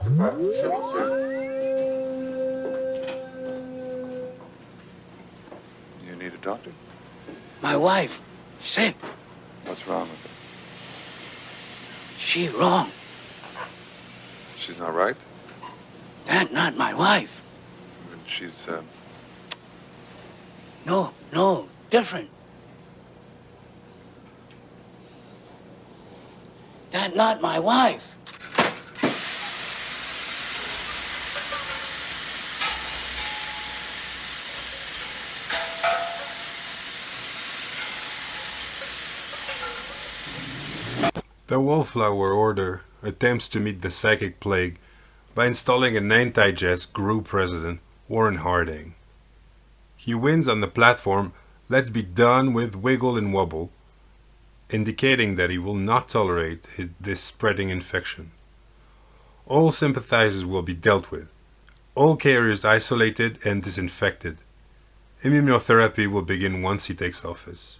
You need a doctor? My wife, sick. What's wrong with her? She wrong. She's not right? That not my wife. She's, No, different. That not my wife. The Wallflower Order attempts to meet the psychic plague by installing an anti-jazz group president, Warren Harding. He wins on the platform, "Let's be done with wiggle and wobble," indicating that he will not tolerate this spreading infection. All sympathizers will be dealt with, all carriers isolated and disinfected. Immunotherapy will begin once he takes office.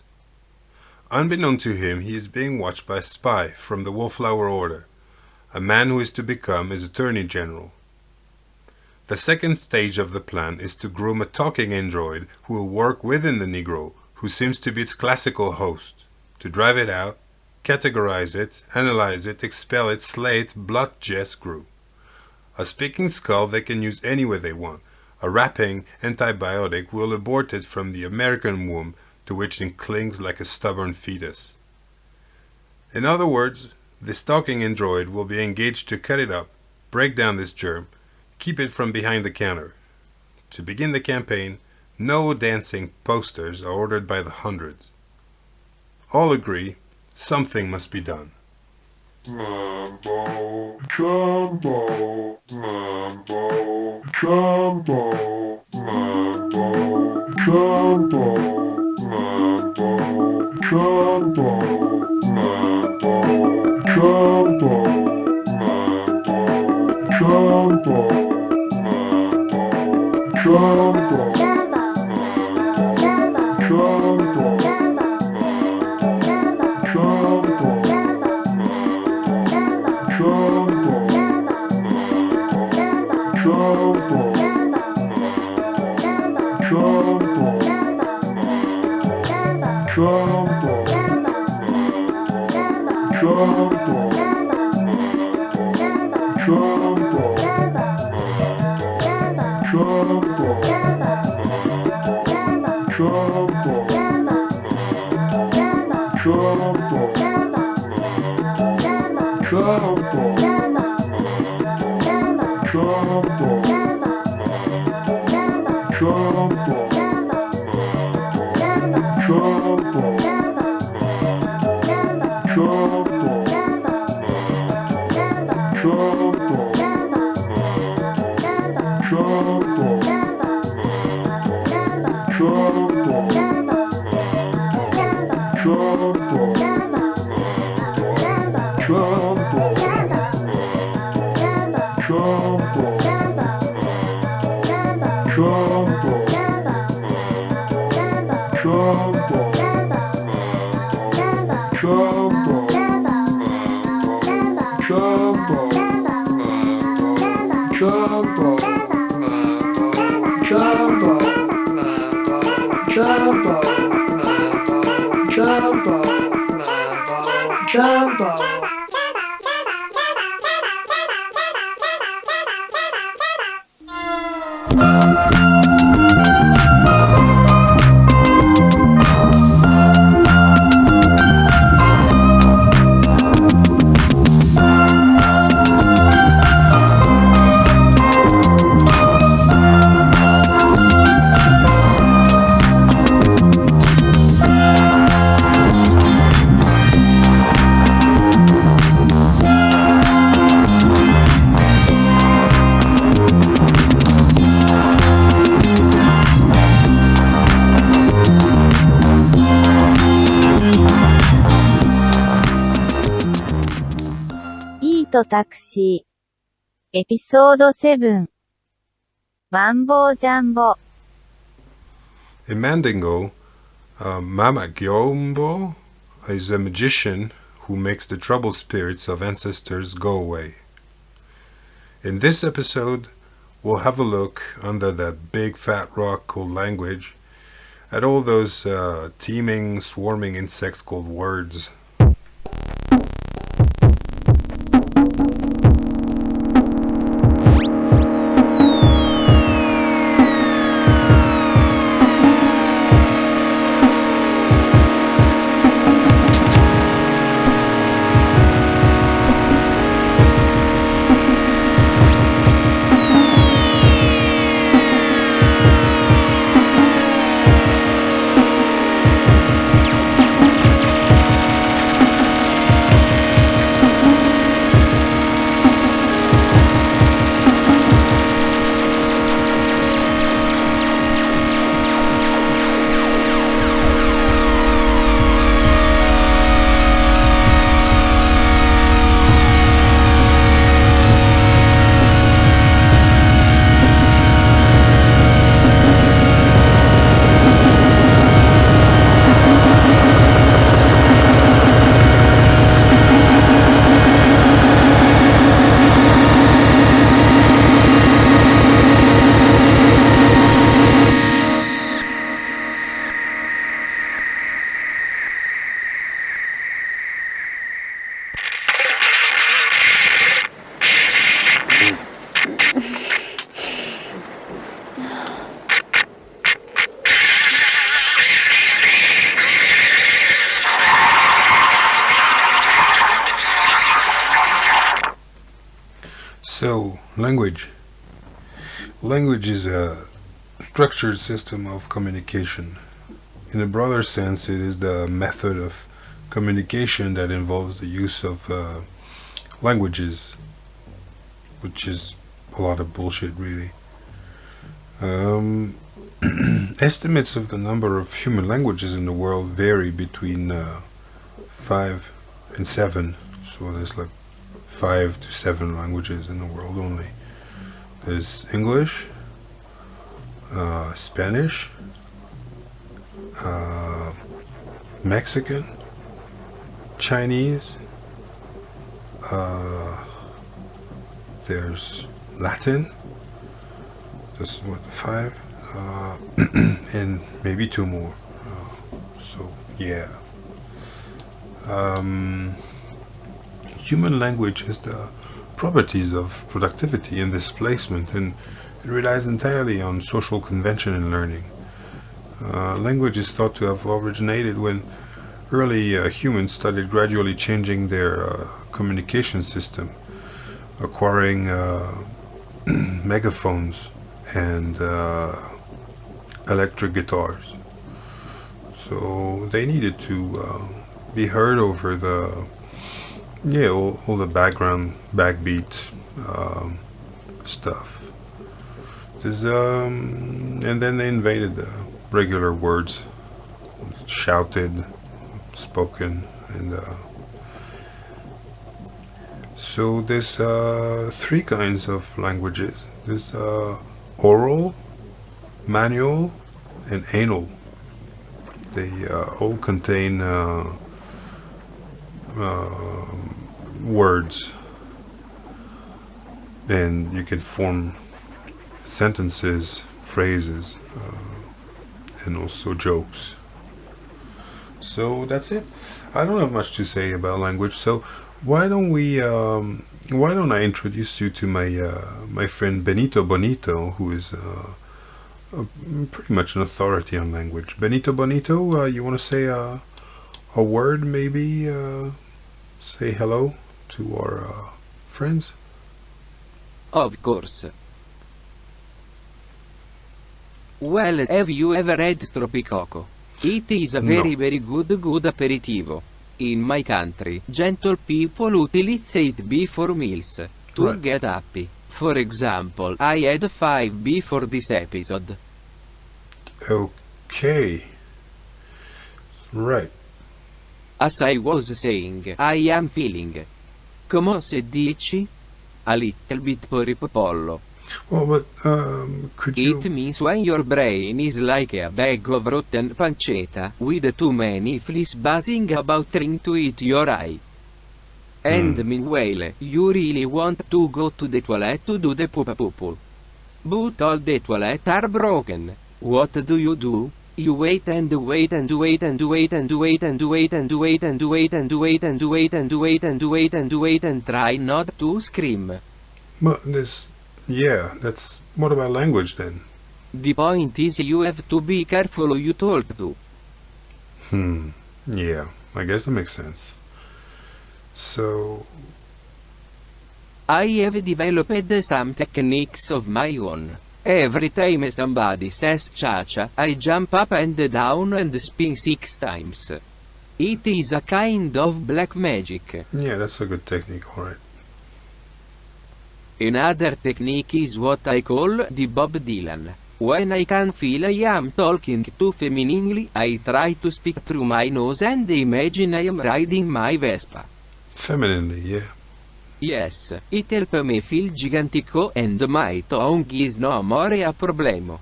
Unbeknown to him, he is being watched by a spy from the Wallflower Order, a man who is to become his Attorney General. The second stage of the plan is to groom a talking android who will work within the Negro, who seems to be its classical host, to drive it out, categorize it, analyze it, expel it, slay it, blot Jess grew. A speaking skull they can use anywhere they want. A rapping antibiotic will abort it from the American womb, to which it clings like a stubborn fetus. In other words, this talking android will be engaged to cut it up, break down this germ, keep it from behind the counter. To begin the campaign, no dancing posters are ordered by the hundreds. All agree something must be done. Mumbo Jumbo, Mumbo Jumbo, Mumbo Jumbo, Mumbo Jumbo, Mumbo Jumbo, Mumbo Jumbo, Mumbo Jumbo, Taxi エピソード7 Mumbo Jumbo. In Mandingo, Mumbo Jumbo is a magician who makes the troubled spirits of ancestors go away. In this episode, we'll have a look under that big fat rock called language at all those teeming, swarming insects called words. So, language. Language is a structured system of communication. In a broader sense, it is the method of communication that involves the use of languages, which is a lot of bullshit, really. Estimates of the number of human languages in the world vary between 5 and 7, so there's like 5 to 7 languages in the world only. There's English, Spanish, Mexican, Chinese, there's Latin, that's what, 5, and maybe 2 more, so yeah. Human language has the properties of productivity and displacement, and it relies entirely on social convention and learning. Language is thought to have originated when early humans started gradually changing their communication system, acquiring megaphones and electric guitars. So they needed to be heard over the all the background backbeat stuff. There's and then they invaded the regular words, shouted, spoken, and so there's 3 kinds of languages. There's oral, manual, and anal. They all contain words, and you can form sentences, phrases, and also jokes. So that's it. I don't have much to say about language, so why don't I introduce you to my friend Benito Bonito, who is pretty much an authority on language. Benito Bonito, you want to say a word, maybe? Say hello to our friends? Of course. Well, have you ever had stropicoco? It is a very good aperitivo. In my country, gentle people utilize it before meals to get happy. For example, I had 5 before this episode. Okay. Right. As I was saying, I am feeling. Come se dici? A little bit poripopollo. Well, but, could you... It means when your brain is like a bag of rotten pancetta, with too many fleas buzzing about trying to eat your eye. And meanwhile, you really want to go to the toilet to do the poop. But all the toilets are broken. What do? You wait and wait and wait and wait and wait and wait and wait and wait and wait and wait and wait and wait and wait and try not to scream. But that's... What about language then? The point is you have to be careful who you talk to. Yeah, I guess that makes sense. So... I have developed some techniques of my own. Every time somebody says cha-cha, I jump up and down and spin 6 times. It is a kind of black magic. Yeah, that's a good technique, alright. Another technique is what I call the Bob Dylan. When I can feel I am talking too femininely, I try to speak through my nose and imagine I am riding my Vespa. Femininely, yeah. Yes, it helps me feel gigantico and my tongue is no more a problemo.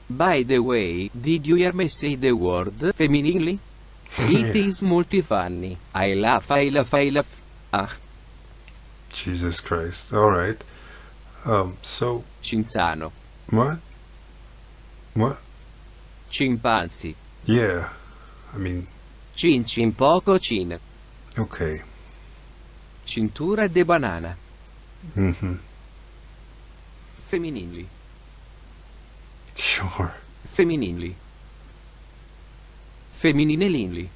By the way, did you hear me say the word femininely? It is multi-funny. I laugh. Ah. Jesus Christ. Alright. So... Cinzano. What? What? Cimpanzi. Yeah. I mean... Cin poco cin. Okay. Cintura de banana. Femminili. Sure. Femminili. Femmininelli.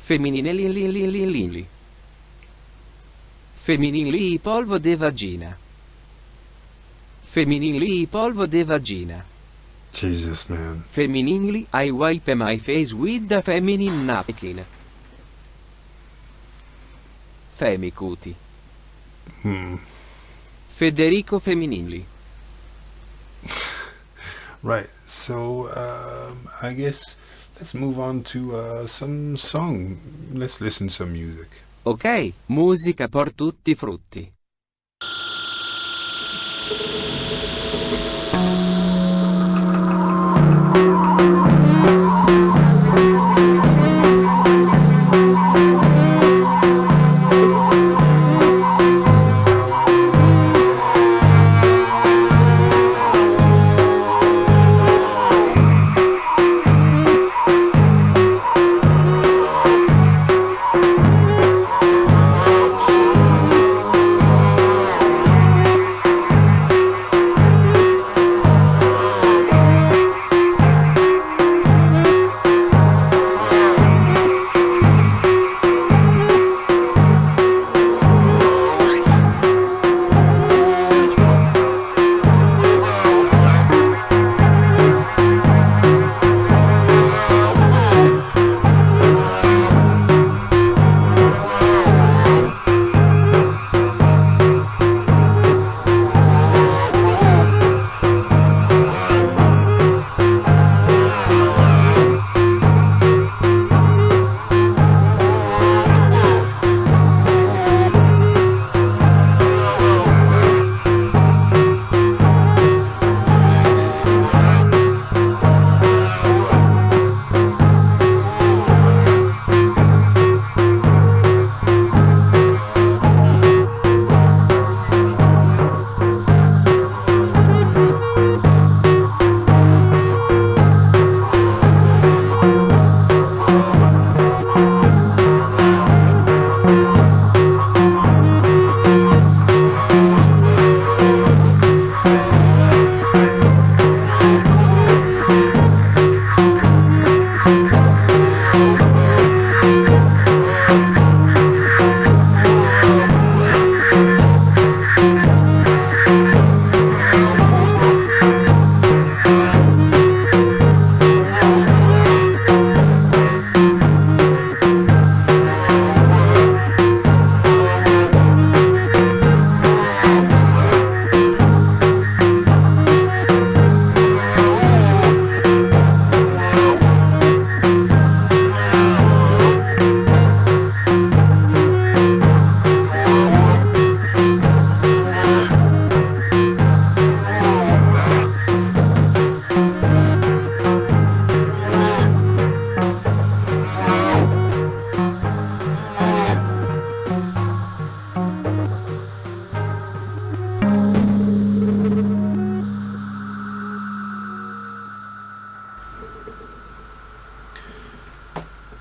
Femmininelli. Femminili polvo de vagina. Femminili polvo de vagina. Jesus, man. Femminili, I wipe my face with a feminine napkin. Femicuti. Federico Femminili. Right, so I guess let's move on to some song. Let's listen to some music. Ok, musica por tutti frutti.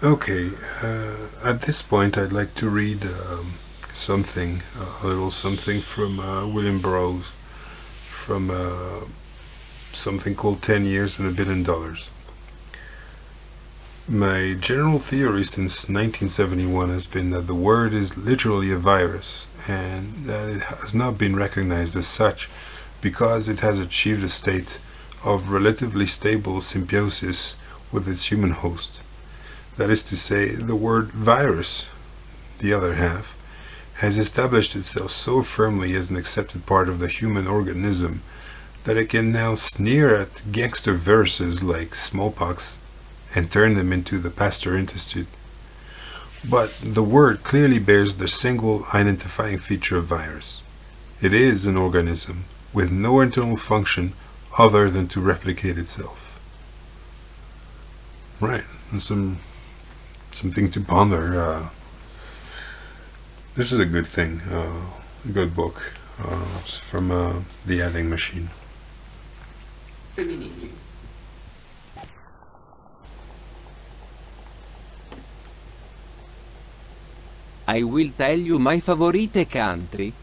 Okay, at this point I'd like to read something, a little something from William Burroughs, from something called 10 Years and $1 Billion. My general theory since 1971 has been that the word is literally a virus, and that it has not been recognized as such because it has achieved a state of relatively stable symbiosis with its human host. That is to say, the word virus, the other half, has established itself so firmly as an accepted part of the human organism that it can now sneer at gangster viruses like smallpox and turn them into the Pasteur Institute. But the word clearly bears the single identifying feature of virus. It is an organism with no internal function other than to replicate itself. Right, and something to ponder. This is a good thing, a good book. It's from The Adding Machine. Femminili. I will tell you my favorite country.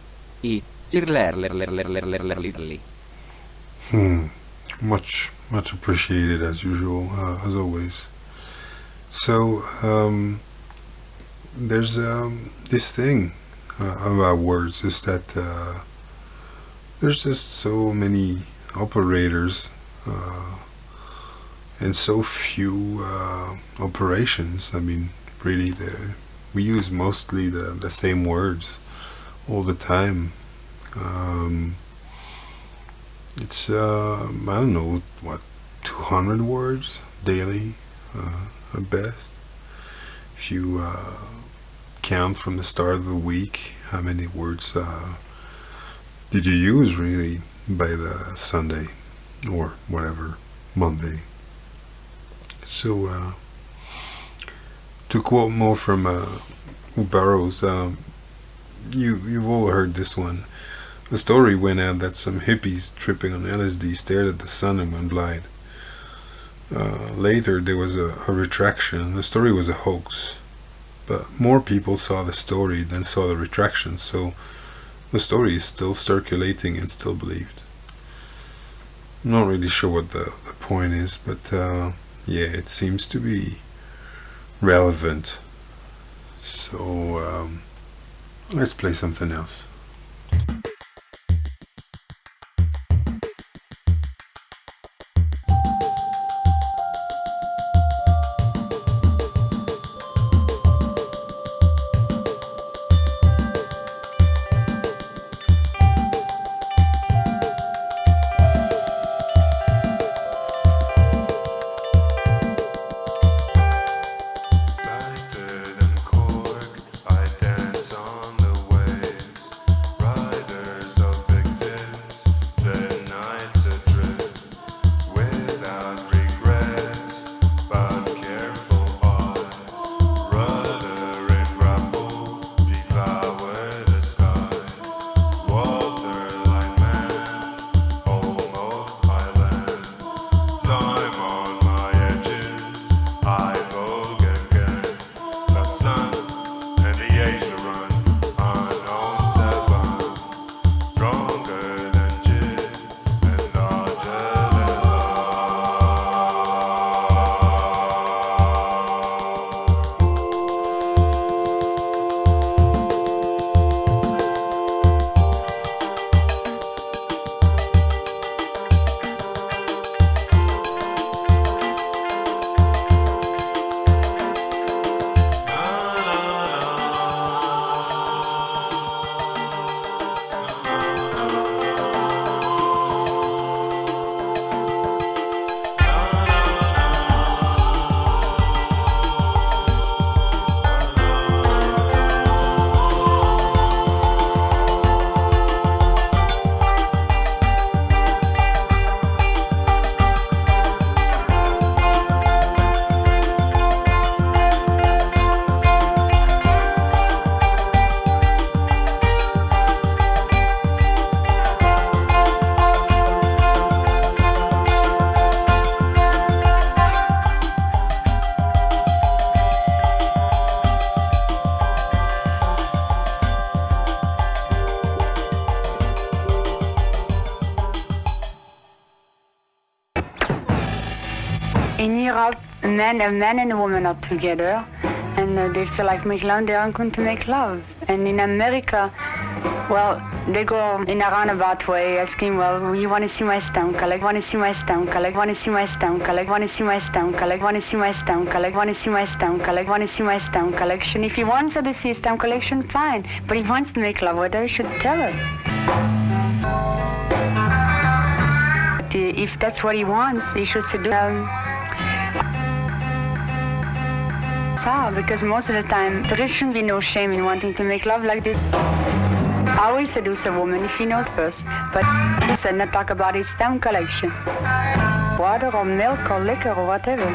It's Ireland. Much appreciated as usual, as always. So, there's this thing about words is that there's just so many operators and so few operations. I mean, really, we use mostly the same words all the time. It's I don't know, what, 200 words daily at best. If you count from the start of the week, how many words did you use really by the Sunday or whatever, Monday? So to quote more from Burroughs, you've all heard this one. The story went out that some hippies tripping on LSD stared at the sun and went blind. Later there was a retraction. The story was a hoax, but more people saw the story than saw the retraction, so the story is still circulating and still believed. I'm not really sure what the point is, but yeah, it seems to be relevant. So let's play something else. In Europe, a man and a woman are together, and they feel like make love. They aren't going to make love. And in America, well, they go in a roundabout way, asking, well, you want to see my stomach? I want to see my stomach. I want to see my stomach. I want to see my stomach. I want to see my stomach. I want to see my stomach. I want to see my stamp collection. If he wants her to see his stamp collection, fine. But if he wants to make love with her, he should tell her. If that's what he wants, he should seduce because most of the time there shouldn't be no shame in wanting to make love like this. I always seduce a woman if he knows first, but he said not talk about his stamp collection. Water or milk or liquor or whatever.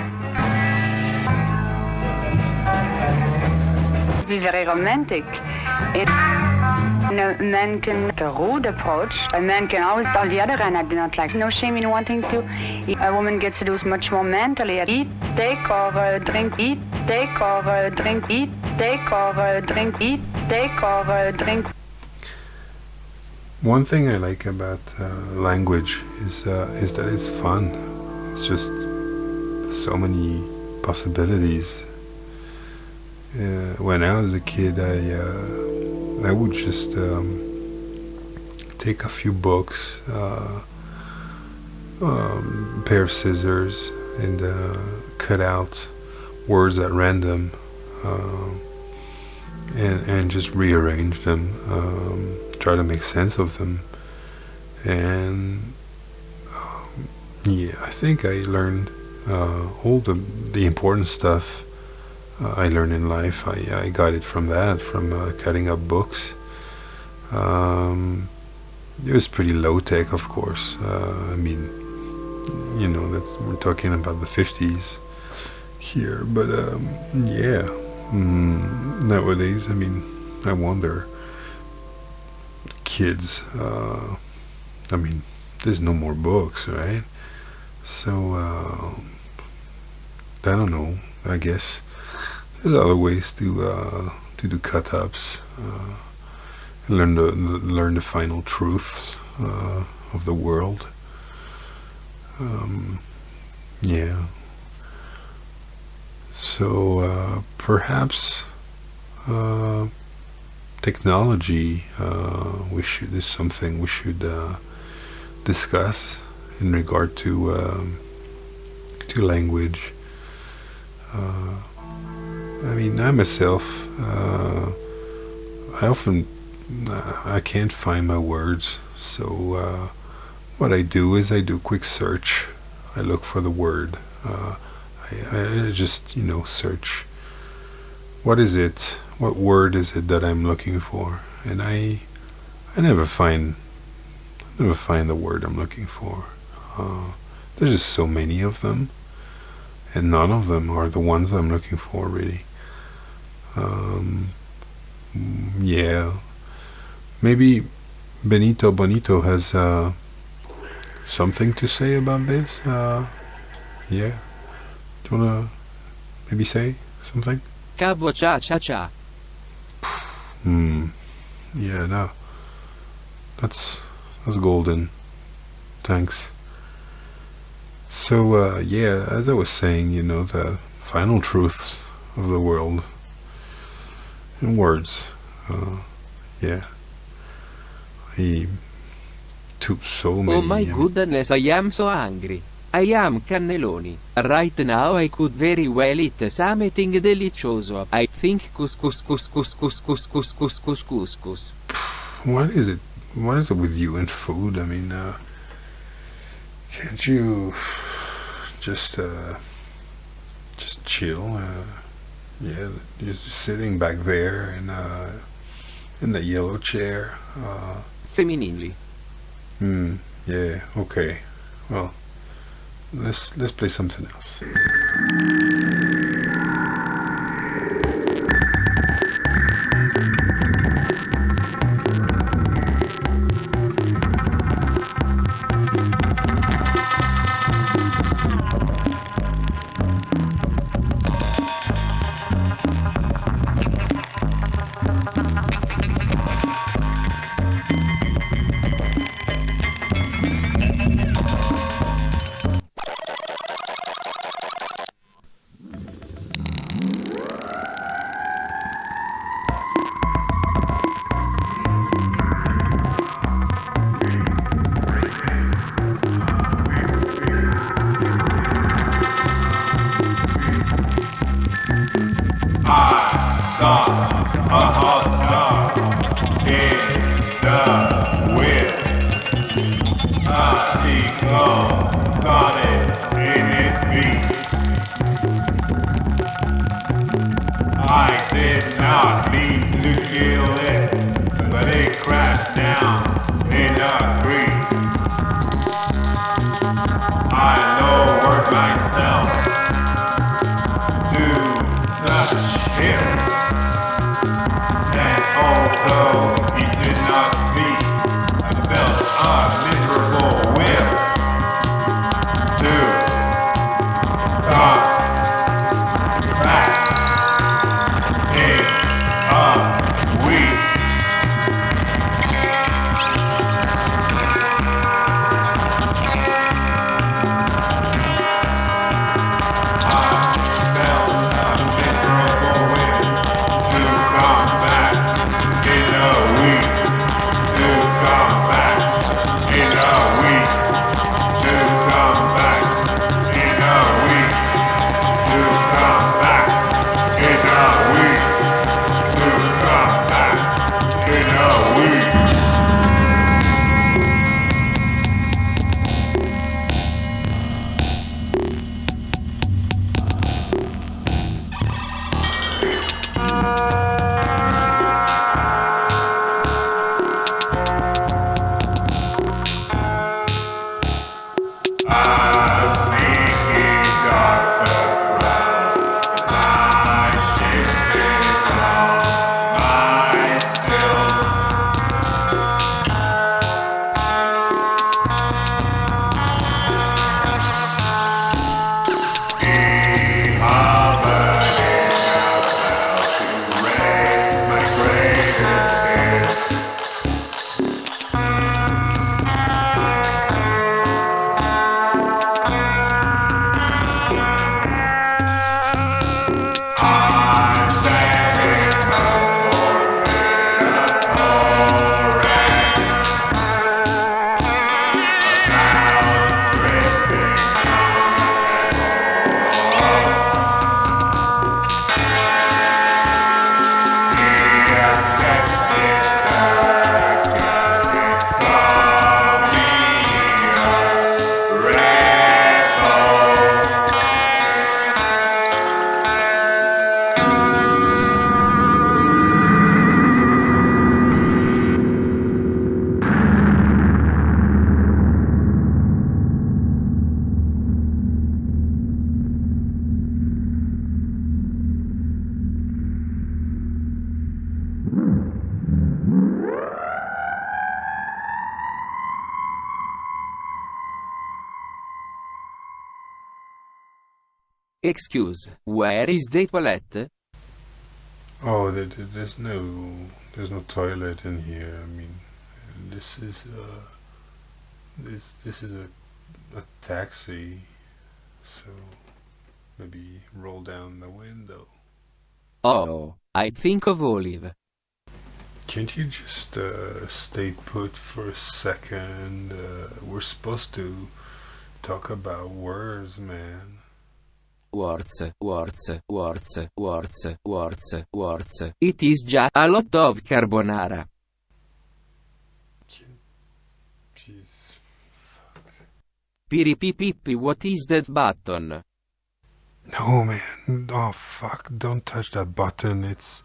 Be very romantic. A man can take a rude approach. A man can always tell the other end I do not like. No shame in wanting to. A woman gets seduced much more mentally. Eat steak or drink. Eat steak or drink. Eat steak or drink. Eat steak or drink. One thing I like about language is that it's fun. It's just so many possibilities. When I was a kid, I would just take a few books, pair of scissors, and cut out words at random, and just rearrange them, try to make sense of them. And yeah, I think I learned all the important stuff I learned in life. I got it from that, from cutting up books. It was pretty low tech, of course. I mean, you know, we're talking about the 50s here, but yeah. Nowadays, I mean, I wonder, kids, I mean, there's no more books, right? So I don't know, I guess there's other ways to do cut-ups, learn the final truths of the world. Yeah. So perhaps technology is something we should discuss in regard to language. I mean, I myself, I can't find my words, so what I do is I do a quick search. I look for the word. I just, you know, search. What is it? What word is it that I'm looking for? And I never find the word I'm looking for. There's just so many of them, and none of them are the ones I'm looking for, really. Yeah, maybe Benito Bonito has something to say about this. Yeah, do you wanna maybe say something? Cabo cha cha cha. Yeah, no, that's golden. Thanks. So yeah, as I was saying, you know, the final truths of the world in words. Yeah, I took so many. Oh my goodness, I am so hungry. I am cannelloni. Right now I could very well eat something delicioso. I think couscous. What is it? What is it with you and food? I mean, can't you just chill? Yeah, just sitting back there in the yellow chair. Femminili. Yeah. Okay. Well, let's play something else. the wind. A seagull caught it in its beak. I did not mean to kill it, but it crashed down in a creek. I lowered myself to touch him, and although he did not speak, I felt a miserable whim to come back in a week. Excuse, where is the toilet? Oh, there's no toilet in here. I mean, this is a taxi, so maybe roll down the window. Oh, I think of Olive. Can't you just stay put for a second? We're supposed to talk about words, man. Words. It is just a lot of carbonara. Jeez. Fuck. Piripipipi, what is that button? No, man. Oh, fuck. Don't touch that button. It's...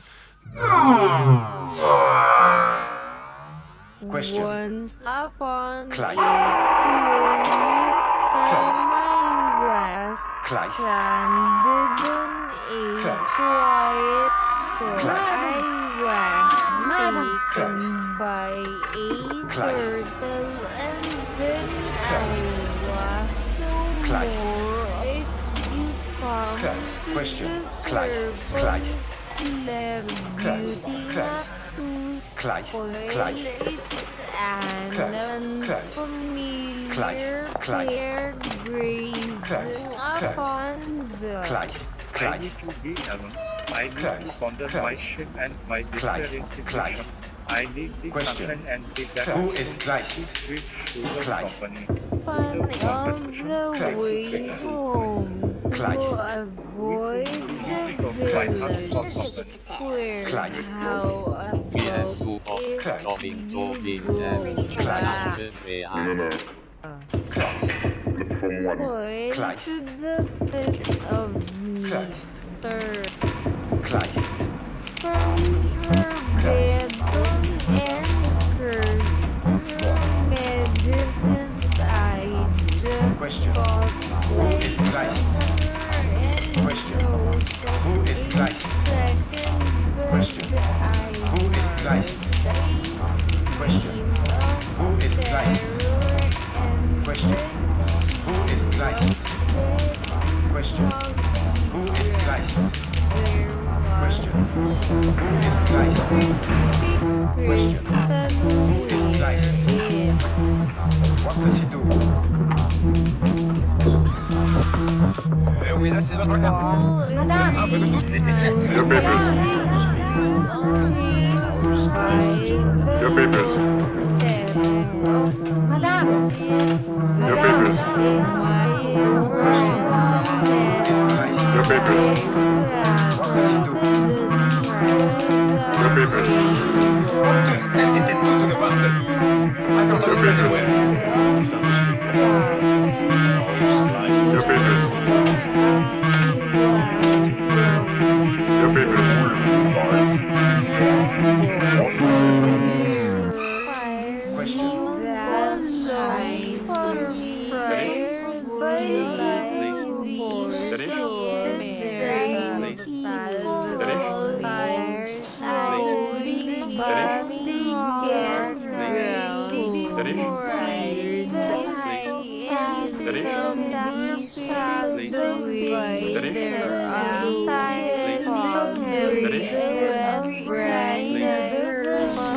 Question. Once upon Kleist. curious time I was Kleist. stranded on a Kleist. quiet shore. Kleist. I was taken by a Kleist. turtle and then Kleist. I was no Kleist. more. If you come Kleist. to Question. the Kleist. Kleist. serpent's lair, Kleist. beauty Kleist. not to Kleist. spoil Kleist. its an Kleist. unfamiliar Kleist. Kleist. pair grazing Kleist. upon the Kleist. I Kleist. need to be alone. I need Kleist. to ponder Kleist. my shame and my Kleist. despair in situation. Kleist. I need the Question. sunshine and the Who is Kleist? sweet sugar Kleist. company. fun on the Kleist. way home. avoid the village squares. How about if you go back soil to the fist of Mr. From her bedroom and cursed medicines I just got saved and Who is Christ? Question. Who is Christ? Question. Who is Christ? Question. Who is Christ? Question. Who is Christ? Question. Who is Christ? Question. Who is Christ? What does he do? Oui, là, c'est votre Your papers. Your papers. Your papers. What does he do? Your papers. Your papers. Your papers. Your papers.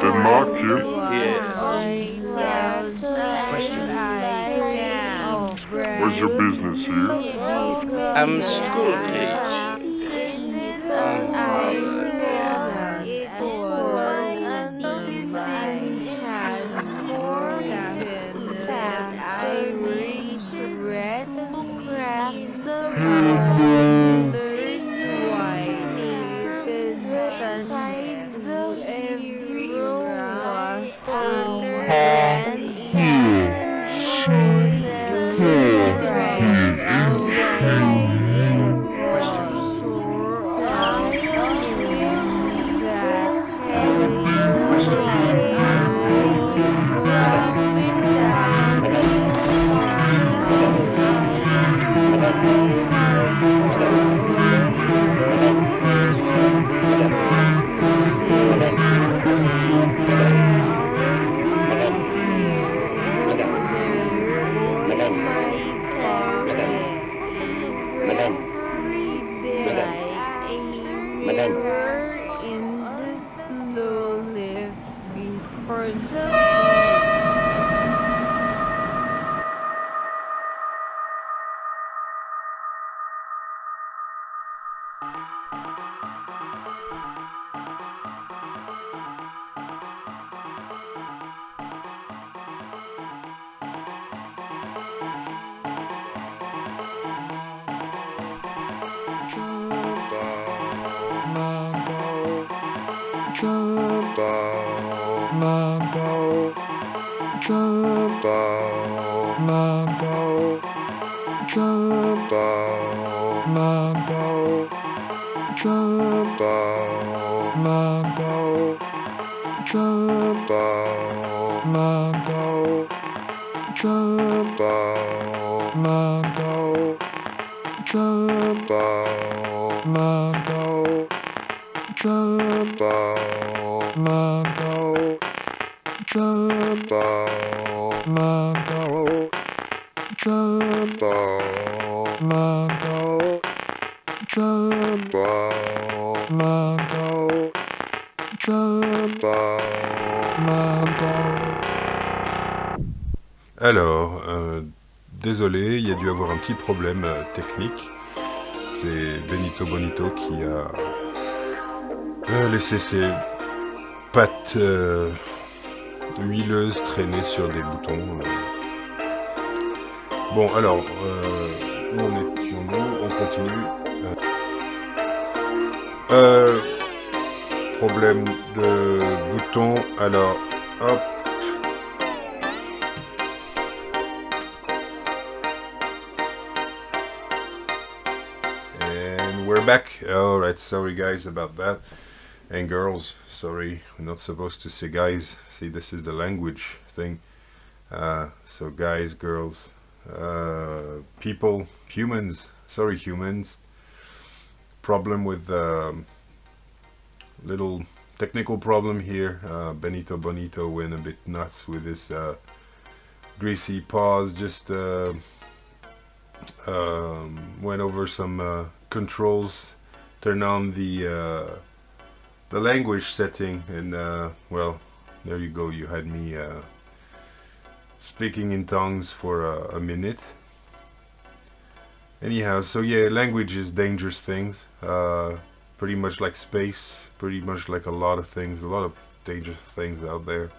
Denmark here. What's your business here? I'm school kid. Alors, désolé, il y a dû avoir un petit problème technique. C'est Benito Bonito qui a laissé ses pattes huileuses traîner sur des boutons. Bon, alors, où en étions-nous? On continue. Problème de bouton, alors hop. And we're back. Alright, sorry guys about that. And girls, sorry, we're not supposed to say guys. See, this is the language thing. So guys, girls, people, humans, sorry humans. Problem with little technical problem here. Benito Bonito went a bit nuts with this greasy paws. Just went over some controls, turn on the language setting, and well, there you go. You had me speaking in tongues for a minute. Anyhow, so yeah, language is dangerous things. Pretty much like space, pretty much like a lot of things, a lot of dangerous things out there.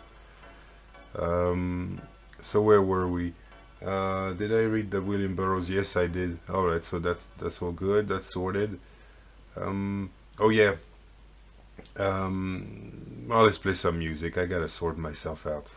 So where were we? Did I read the William Burroughs? Yes, I did. Alright, so that's all good, that's sorted. Oh yeah. Well, let's play some music. I gotta sort myself out.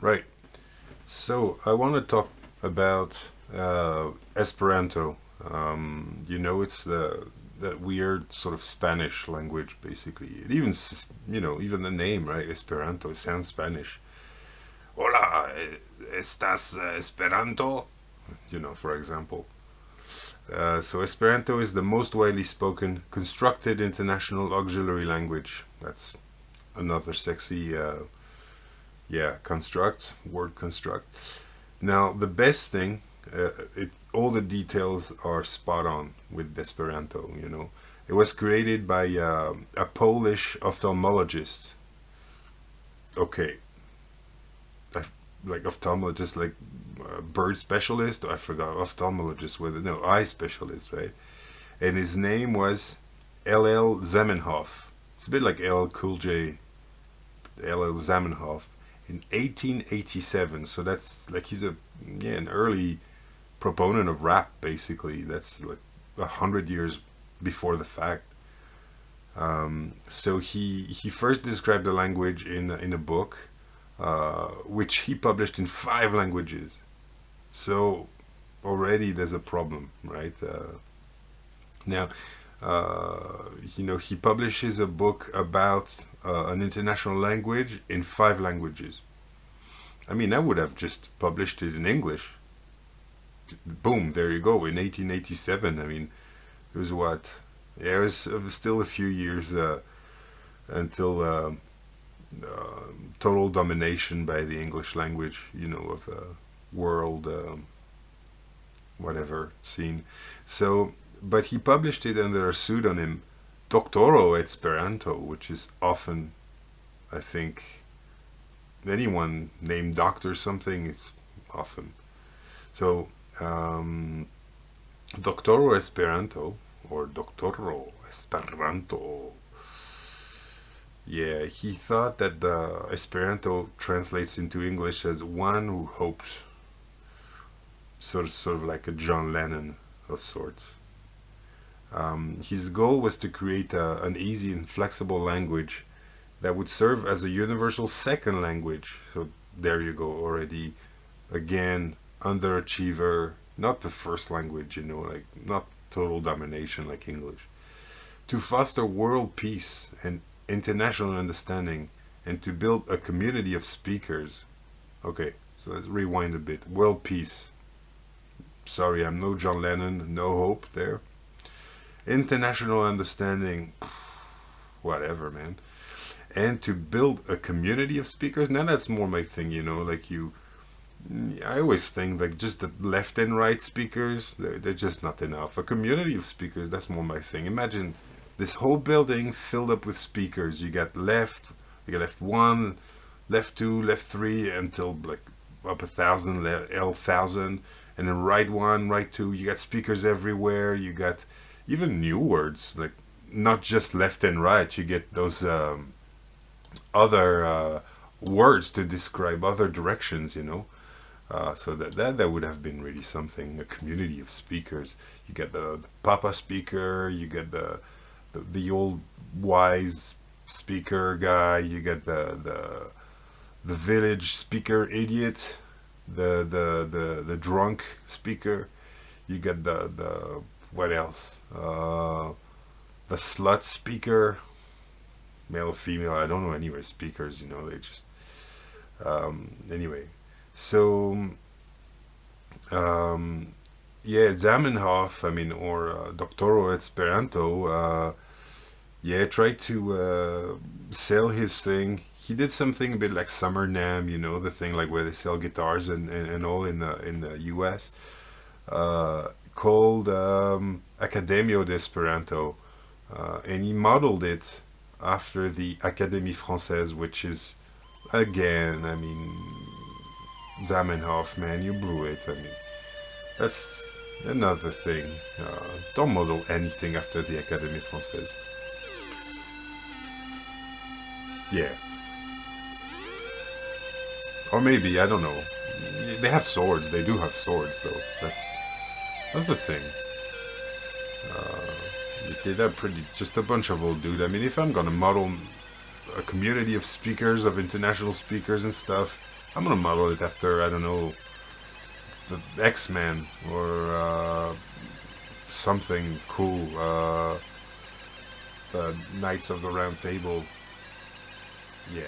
Right. So I want to talk about Esperanto. You know, it's that weird sort of Spanish language, basically. It even, you know, even the name, right? Esperanto, it sounds Spanish. Hola, ¿estás Esperanto? You know, for example. So Esperanto is the most widely spoken constructed international auxiliary language. That's another sexy word construct. Now the best thing, all the details are spot on with Esperanto. You know, it was created by a Polish ophthalmologist. Okay, like ophthalmologist, like bird specialist. I forgot, ophthalmologist with no eye specialist, right? And his name was L.L. Zamenhof. It's a bit like LL Cool J, L.L. Zamenhof. In 1887, so that's like he's an early proponent of rap, basically. That's like 100 years before the fact. So he first described the language in a book, which he published in 5 languages. So already there's a problem, right? Now, he publishes a book about an international language in 5 languages. I mean, I would have just published it in English. Boom, there you go, in 1887. I mean, it was what? Yeah, it was still a few years until total domination by the English language, of the world, whatever, scene. So, but he published it under a pseudonym, Doktoro Esperanto, which is often, I think, anyone named Doctor something is awesome. So, Doktoro Esperanto, or Doktoro Esperanto, yeah, he thought that the Esperanto translates into English as one who hopes. Sort of like a John Lennon of sorts. His goal was to create an easy and flexible language that would serve as a universal second language. So there you go, already, again, underachiever, not the first language, like not total domination like English. To foster world peace and international understanding, and to build a community of speakers. Okay, so let's rewind a bit. World peace. Sorry, I'm no John Lennon, no hope there. International understanding, whatever, man. And to build a community of speakers. Now that's more my thing, I always think like just the left and right speakers, they're just not enough. A community of speakers, that's more my thing. Imagine this whole building filled up with speakers. You got left 1, left 2, left 3, until like up 1,000, L1,000. And then right 1, right 2, you got speakers everywhere. You got even new words, like not just left and right. You get those other words to describe other directions, so that would have been really something, a community of speakers. You get the Papa speaker, you get the old wise speaker guy, you get the village speaker idiot, the drunk speaker, you get the what else, the slut speaker, male or female, I don't know, anyway, speakers, they just anyway. So Zamenhof, or Doktoro Esperanto, tried to sell his thing. He did something a bit like Summer Nam, the thing like where they sell guitars and all in the US, called Academio de Esperanto, and he modeled it after the Académie Française, which is, again, Zamenhof, man, you blew it. That's another thing. Don't model anything after the Académie Française. Yeah. Or maybe, I don't know. They have swords. They do have swords, though. That's the thing. They're pretty, just a bunch of old dudes. If I'm gonna model a community of speakers, of international speakers and stuff, I'm gonna model it after, I don't know, the X-Men or something cool. The Knights of the Round Table. Yeah.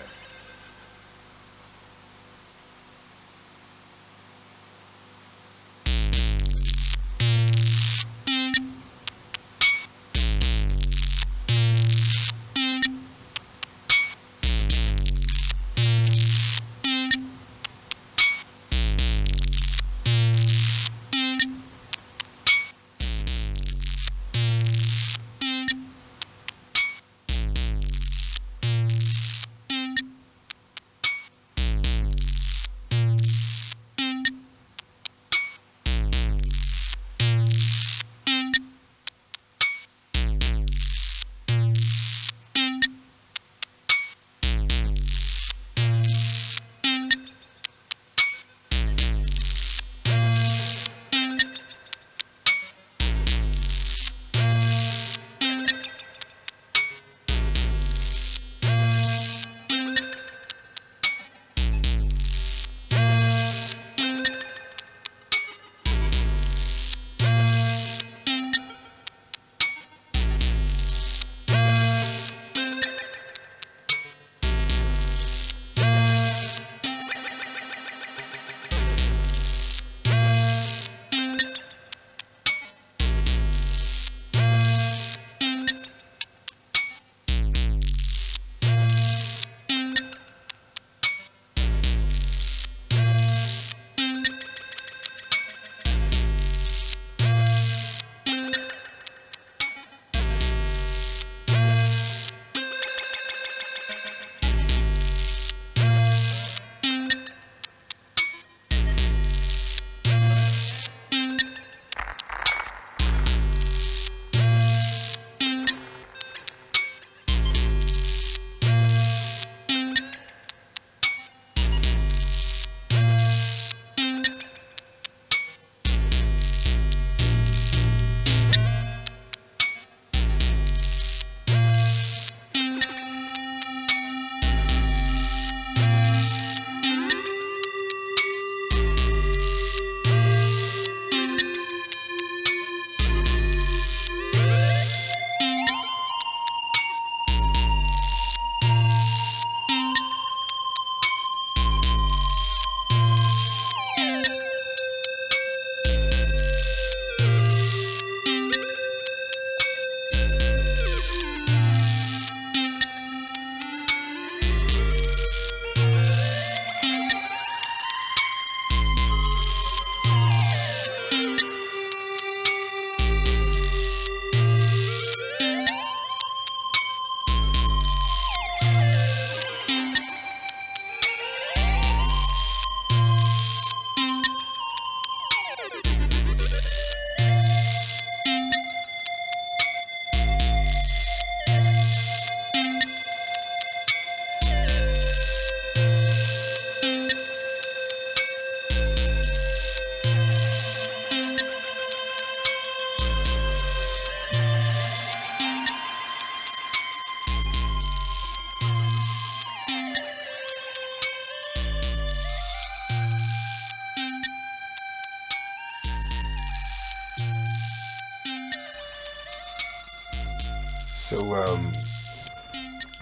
So,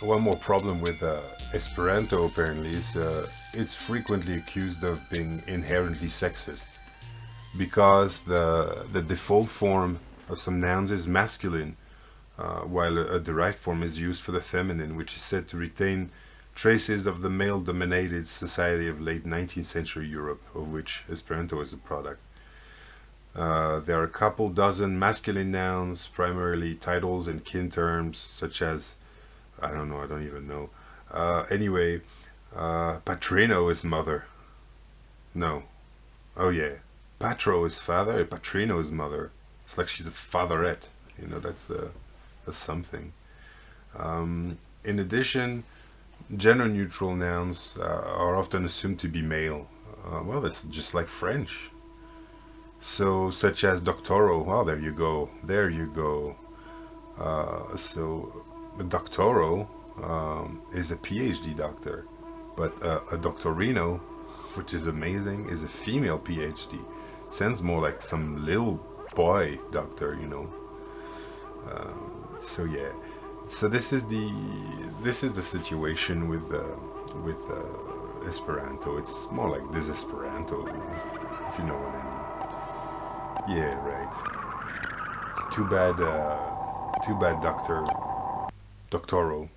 one more problem with Esperanto apparently is it's frequently accused of being inherently sexist because the default form of some nouns is masculine, while a derived form is used for the feminine, which is said to retain traces of the male-dominated society of late 19th century Europe, of which Esperanto is a product. There are a couple dozen masculine nouns, primarily titles and kin terms, such as, I don't even know. Anyway, patrino is mother. No. Oh yeah. Patro is father, and patrino is mother. It's like she's a fatherette. You know, that's something. In addition, gender-neutral nouns are often assumed to be male. Well, that's just like French. So, such as doctoro, well, there you go. So, a doctoro is a PhD doctor, but a doctorino, which is amazing, is a female PhD. Sounds more like some little boy doctor, you know. So yeah. So this is the situation with Esperanto. It's more like Desesperanto, if you know what I mean. Yeah, right. Too bad, Doctoro.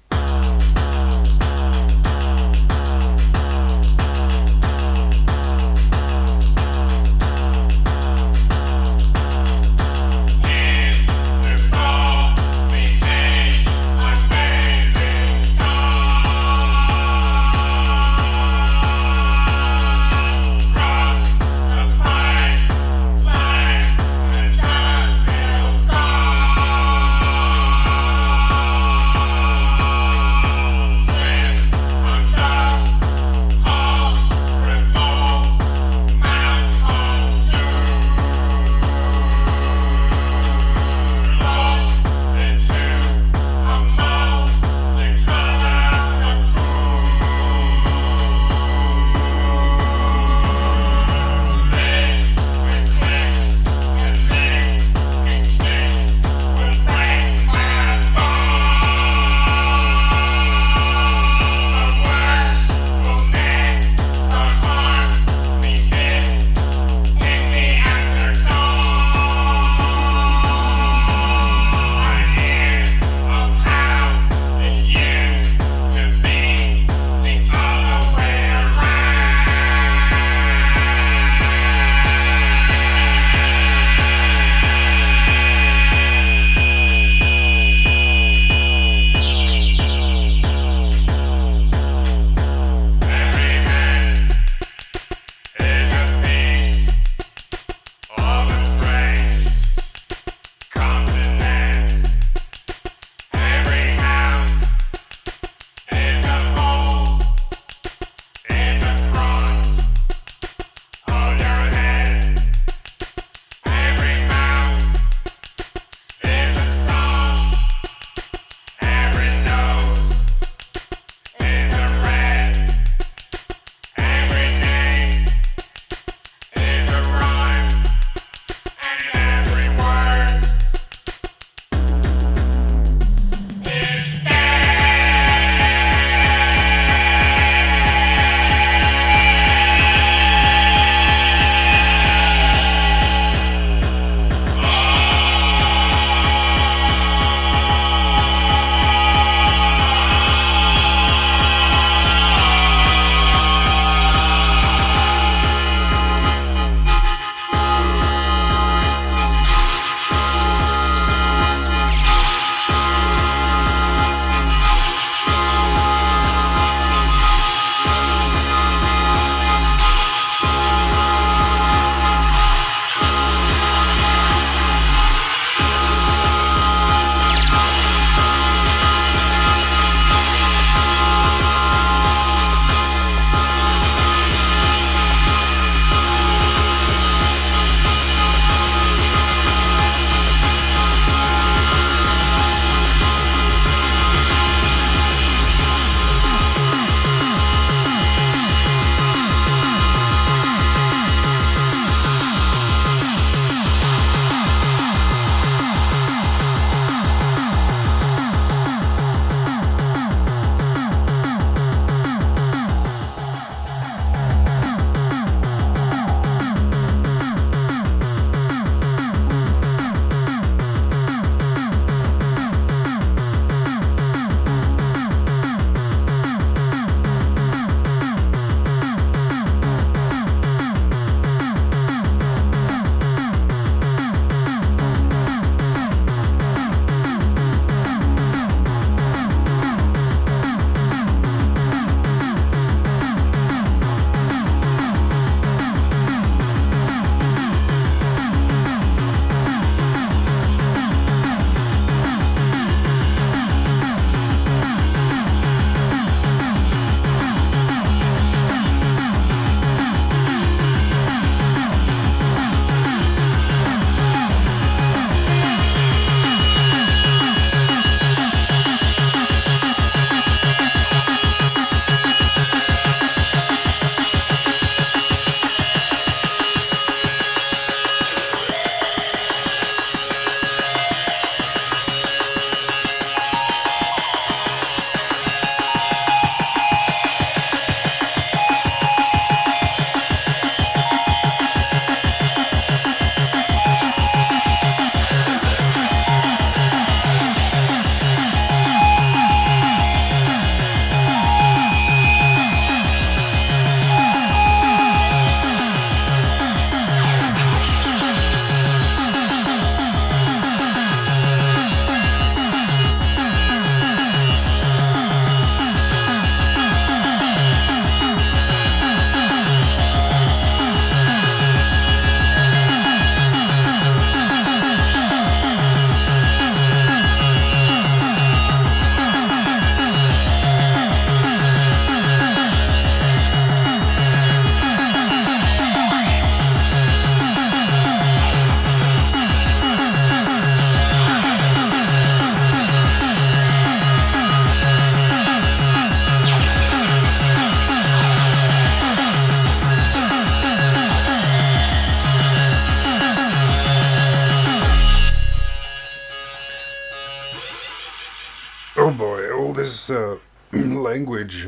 this language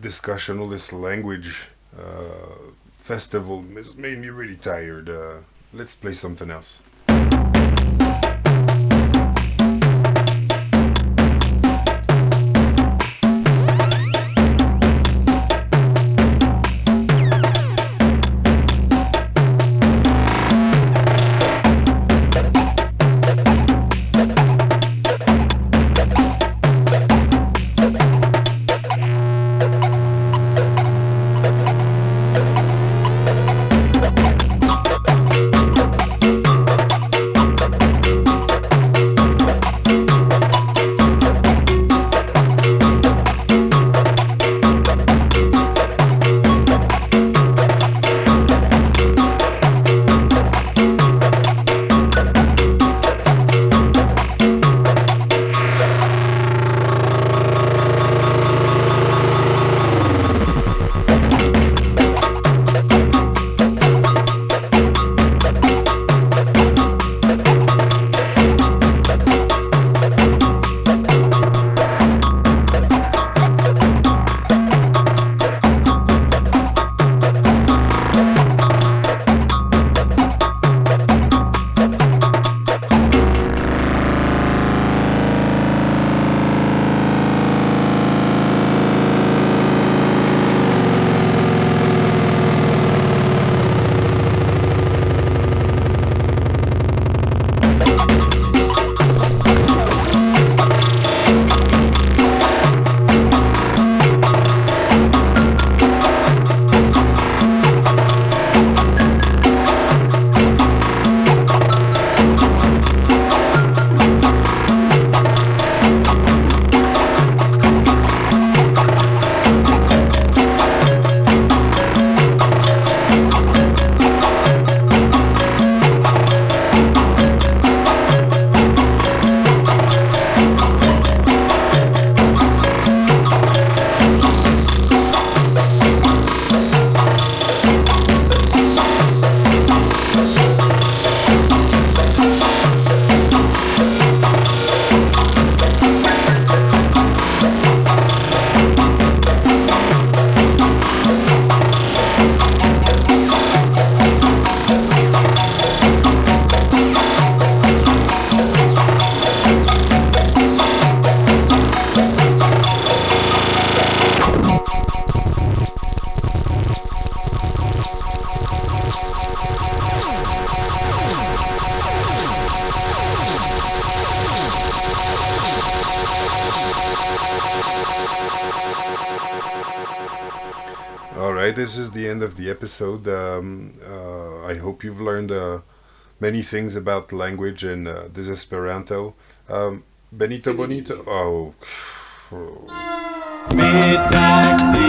discussion, all this language festival has made me really tired. Let's play something else. Alright, this is the end of the episode. I hope you've learned many things about language and this Esperanto. Benito Bonito. Oh. Mid-taxis